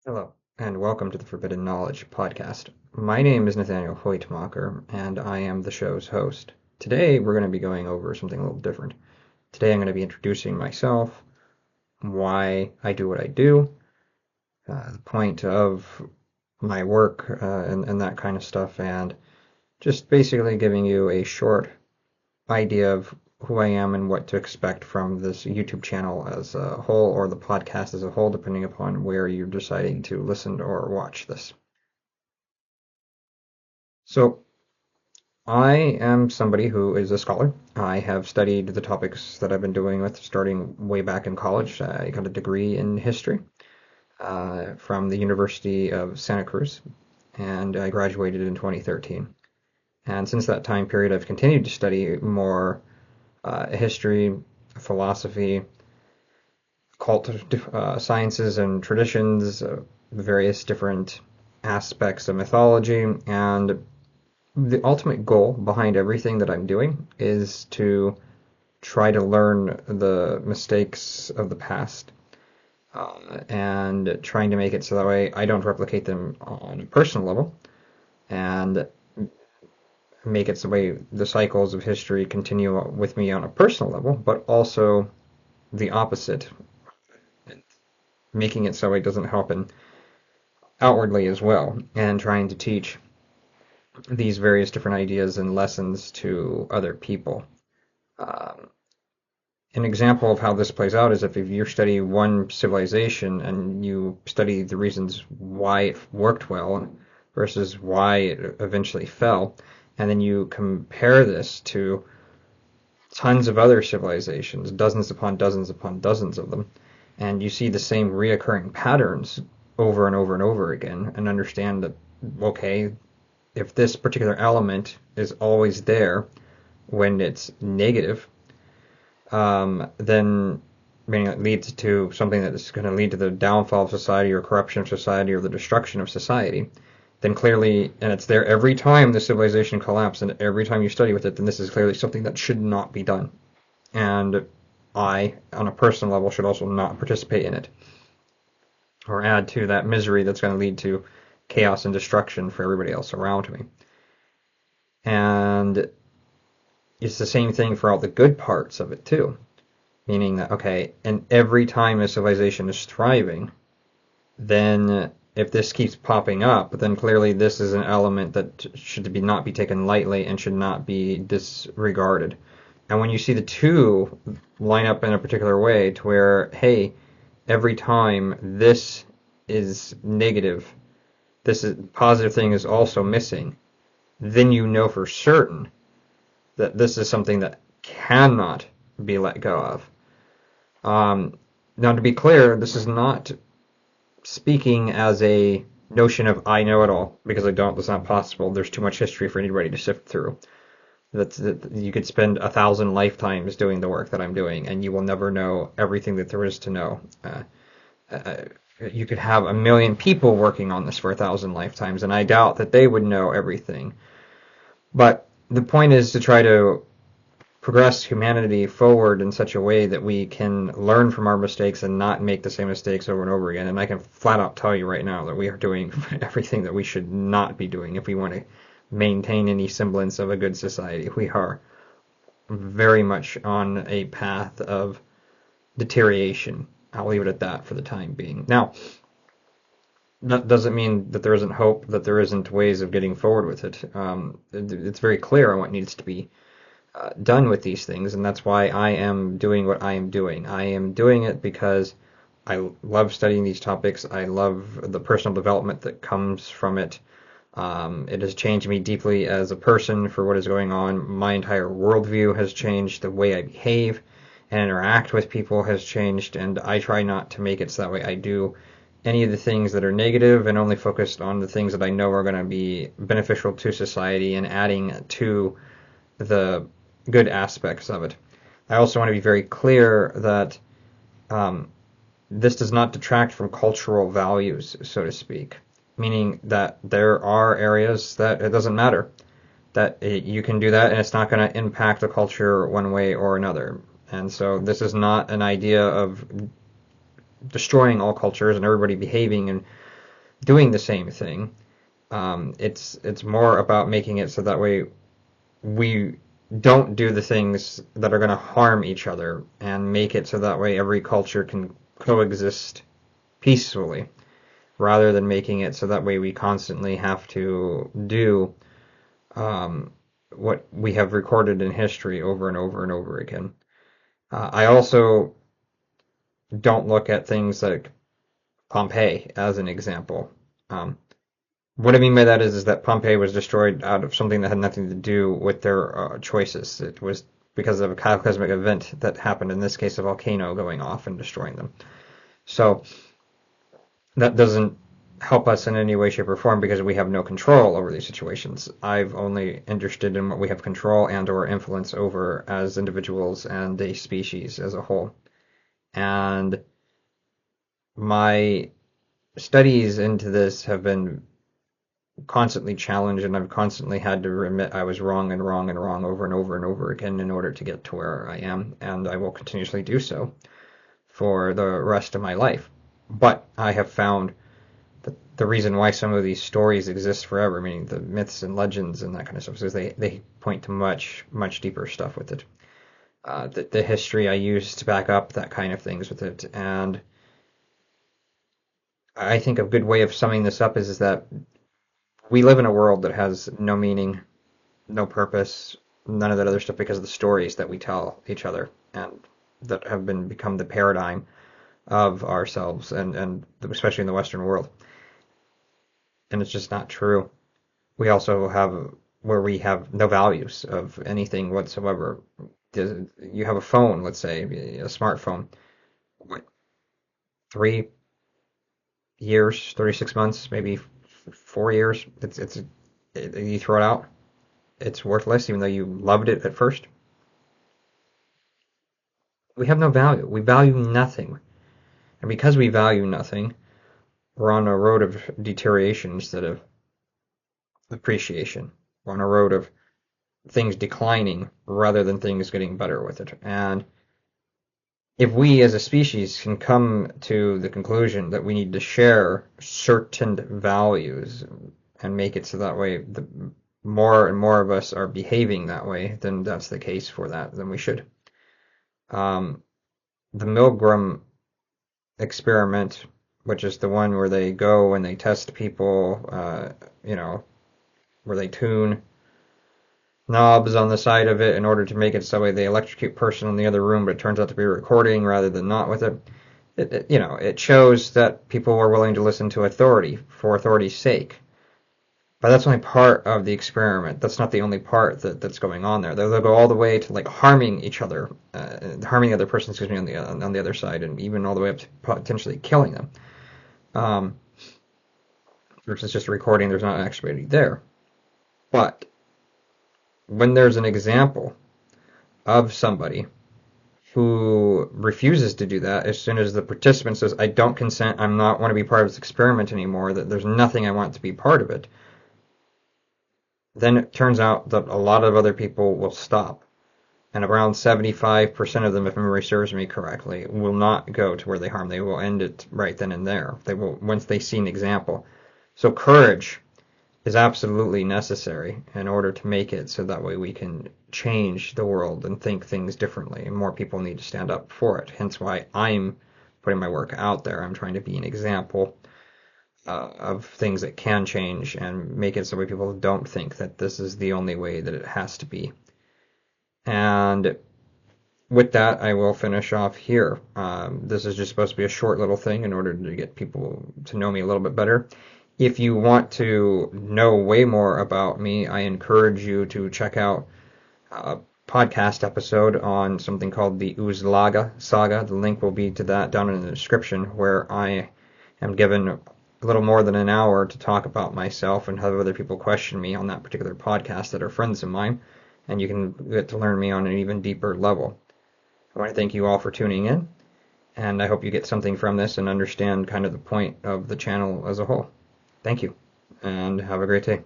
Hello, and welcome to the Forbidden Knowledge podcast. My name is Nathaniel, and I am the show's host. Today, we're going to be going over something a little different. Today, I'm going to be introducing myself, why I do what I do, the point of my work, and that kind of stuff, and just basically giving you a short idea of who I am and what to expect from this YouTube channel as a whole, or the podcast as a whole, depending upon where you're deciding to listen or watch this. So, I am somebody who is a scholar. I have studied the topics that I've been doing with starting way back in college. I got a degree in history from the University of Santa Cruz, and I graduated in 2013. And since that time period, I've continued to study more history, philosophy, cult sciences and traditions, various different aspects of mythology, and the ultimate goal behind everything that I'm doing is to try to learn the mistakes of the past and trying to make it so that way I don't replicate them on a personal level and make it so way the cycles of history continue with me on a personal level, but also the opposite, making it so it doesn't happen outwardly as well, and trying to teach these various different ideas and lessons to other people. Um, an example of how this plays out is if you study one civilization and you study the reasons why it worked well versus why it eventually fell, and then you compare this to tons of other civilizations, dozens upon dozens of them, and you see the same reoccurring patterns over and over and over again, and understand that, okay, if this particular element is always there when it's negative, then meaning it leads to something that is going to lead to the downfall of society or corruption of society or the destruction of society, then clearly, and it's there every time the civilization collapses and every time you study with it, then this is clearly something that should not be done. And I, on a personal level, should also not participate in it or add to that misery that's going to lead to chaos and destruction for everybody else around me. And it's the same thing for all the good parts of it too. Meaning that, okay, and every time a civilization is thriving, then if this keeps popping up, then clearly this is an element that should not be taken lightly and should not be disregarded. And when you see the two line up in a particular way to where, hey, every time this is negative, this is, positive thing is also missing, then you know for certain that this is something that cannot be let go of. Now, to be clear, this is not speaking as a notion of I know it all, because I don't. That's not possible. There's too much history for anybody to sift through. That you could spend 1,000 lifetimes doing the work that I'm doing, and you will never know everything that there is to know. You could have 1,000,000 people working on this for 1,000 lifetimes, and I doubt that they would know everything. But the point is to try to progress humanity forward in such a way that we can learn from our mistakes and not make the same mistakes over and over again. And I can flat out tell you right now that we are doing everything that we should not be doing if we want to maintain any semblance of a good society. We are very much on a path of deterioration. I'll leave it at that for the time being. Now, that doesn't mean that there isn't hope, that there isn't ways of getting forward with it. It's very clear on what needs to be done with these things, and that's why I am doing what I am doing. I am doing it because I love studying these topics. I love the personal development that comes from it. It has changed me deeply as a person for what is going on. My entire worldview has changed. The way I behave and interact with people has changed, and I try not to make it so that way I do any of the things that are negative and only focused on the things that I know are going to be beneficial to society and adding to the good aspects of it. I also want to be very clear that this does not detract from cultural values, so to speak, meaning that there are areas that it doesn't matter, that you can do that and it's not going to impact the culture one way or another. And so this is not an idea of destroying all cultures and everybody behaving in doing the same thing. It's more about making it so that way we don't do the things that are going to harm each other, and make it so that way every culture can coexist peacefully, rather than making it so that way we constantly have to do um, what we have recorded in history over and over and over again. I also don't look at things like Pompeii as an example. Um, what I mean by that is that Pompeii was destroyed out of something that had nothing to do with their choices. It was because of a cataclysmic event that happened, in this case, a volcano going off and destroying them. So that doesn't help us in any way, shape, or form because we have no control over these situations. I've only interested in what we have control and or influence over as individuals and a species as a whole. And my studies into this have been constantly challenged, and I've constantly had to admit I was wrong and wrong and wrong over and over and over again in order to get to where I am, and I will continuously do so for the rest of my life. But I have found that the reason why some of these stories exist forever, meaning the myths and legends and that kind of stuff, is they point to much, much deeper stuff with it. The history I use to back up that kind of things with it. And I think a good way of summing this up is that we live in a world that has no meaning, no purpose, none of that other stuff because of the stories that we tell each other and that have become the paradigm of ourselves and especially in the Western world. And it's just not true. We also have where we have no values of anything whatsoever. You have a phone, let's say, a smartphone. What, 3 years, 36 months, maybe 4 years. You throw it out. It's worthless, even though you loved it at first. We have no value. We value nothing. And because we value nothing, we're on a road of deterioration instead of appreciation. We're on a road of things declining rather than things getting better with it. And if we as a species can come to the conclusion that we need to share certain values and make it so that way the more and more of us are behaving that way, then that's the case for that, then we should. Um, the Milgram experiment, which is the one where they go and they test people, where they tune knobs on the side of it in order to make it so they electrocute person in the other room, but it turns out to be recording rather than not with it. It shows that people were willing to listen to authority for authority's sake. But that's only part of the experiment. That's not the only part that's going on there. They'll go all the way to like harming each other, harming the other person, excuse me, on the other side, and even all the way up to potentially killing them. Versus just recording, there's not actually there. But when there's an example of somebody who refuses to do that, as soon as the participant says, I don't consent, I'm not want to be part of this experiment anymore, that there's nothing I want to be part of it, then it turns out that a lot of other people will stop. And around 75% of them, if memory serves me correctly, will not go to where they harm. They will end it right then and there. They will, once they see an example. So courage is absolutely necessary in order to make it so that way we can change the world and think things differently. And more people need to stand up for it. Hence why I'm putting my work out there. I'm trying to be an example of things that can change and make it so that people don't think that this is the only way that it has to be. And with that, I will finish off here. This is just supposed to be a short little thing in order to get people to know me a little bit better. If you want to know way more about me, I encourage you to check out a podcast episode on something called the Uzlaga Saga. The link will be to that down in the description, where I am given a little more than an hour to talk about myself and have other people question me on that particular podcast that are friends of mine, and you can get to learn me on an even deeper level. I want to thank you all for tuning in, and I hope you get something from this and understand kind of the point of the channel as a whole. Thank you, and have a great day.